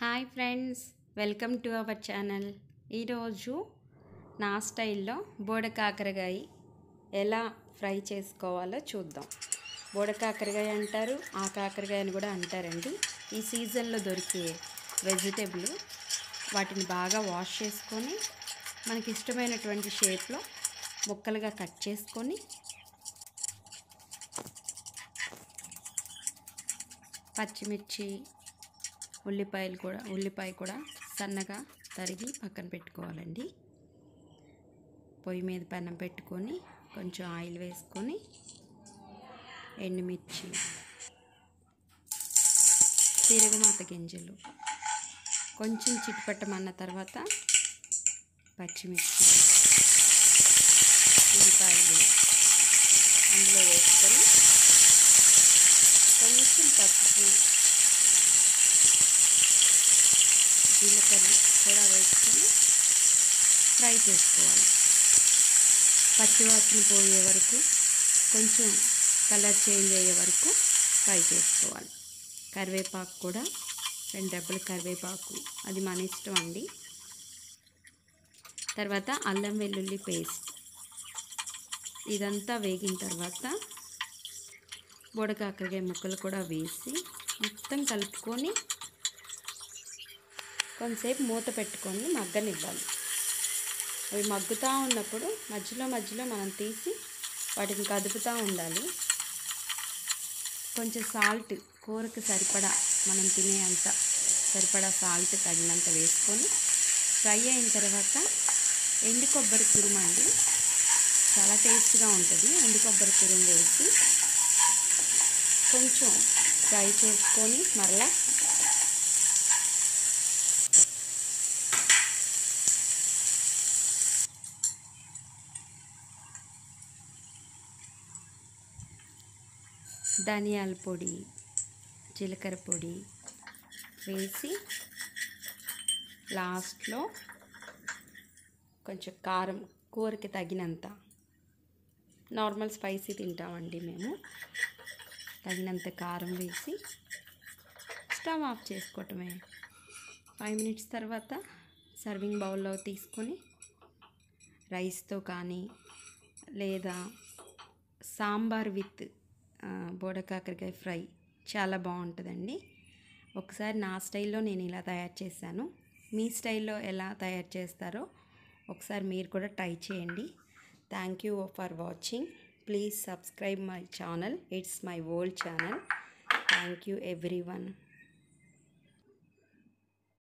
Hi friends, welcome to our channel. ఈరోజు నా స్టైల్లో బోడకాకరకాయ ఎలా ఫ్రై చేసుకోవాలో చూద్దాం. బోడకాకరకాయ అంటారు, ఆ కాకరకాయ అని కూడా అంటారండి. ఈ సీజన్లో దొరికే వెజిటేబుల్. వాటిని బాగా వాష్ చేసుకొని మనకి ఇష్టమైనటువంటి షేప్లో ముక్కలుగా కట్ చేసుకొని పచ్చిమిర్చి ఉల్లిపాయ కూడా సన్నగా తరిగి పక్కన పెట్టుకోవాలండి. పొయ్యి మీద పెనం పెట్టుకొని కొంచెం ఆయిల్ వేసుకొని ఎండుమిర్చి, తిరగమాత గింజలు కొంచెం చిట్పట్టమన్న తర్వాత పచ్చిమిర్చి, ఉల్లిపాయలు అందులో వేసుకొని కొంచెం పసుపు, జీలకర్ర కూడా వేసుకొని ఫ్రై చేసుకోవాలి. పచ్చివాసన పోయే వరకు, కొంచెం కలర్ చేంజ్ అయ్యే వరకు ఫ్రై చేసుకోవాలి. కరివేపాకు కూడా 2 రెబ్బలు కరివేపాకు, అది మన ఇష్టం అండి. తర్వాత అల్లం వెల్లుల్లి పేస్ట్, ఇదంతా వేగిన తర్వాత బోడకాకరకాయ ముక్కలు కూడా వేసి మొత్తం కలుపుకొని కొంతసేపు మూత పెట్టుకొని మగ్గనివ్వాలి. అవి మగ్గుతూ ఉన్నప్పుడు మధ్యలో మనం తీసి వాటిని కదుపుతూ ఉండాలి. కొంచెం సాల్ట్, కూరకు సరిపడా మనం తినే అంత సరిపడా సాల్ట్ తగినంత వేసుకొని ఫ్రై అయిన తర్వాత ఎండు కొబ్బరి తురుము అండి, చాలా టేస్ట్గా ఉంటుంది. ఎండు కొబ్బరి తురుము వేసి కొంచెం ఫ్రై చేసుకొని మరలా ధనియాల పొడి, జీలకర్ర పొడి వేసి లాస్ట్లో కొంచెం కారం, కూరకి తగినంత, నార్మల్ స్పైసీ తింటామండి మేము, తగినంత కారం వేసి స్టవ్ ఆఫ్ చేసుకోవటమే. 5 మినిట్స్ తర్వాత సర్వింగ్ బౌల్లో తీసుకొని రైస్తో కానీ లేదా సాంబార్ విత్ బోడకాకరకాయ ఫ్రై చాలా బాగుంటుందండి. ఒకసారి నా స్టైల్లో నేను ఇలా తయారు చేశాను. మీ స్టైల్లో ఎలా తయారు చేస్తారో ఒకసారి మీరు కూడా ట్రై చేయండి. Thank you for watching. Please subscribe my channel. It's my old channel. Thank you everyone.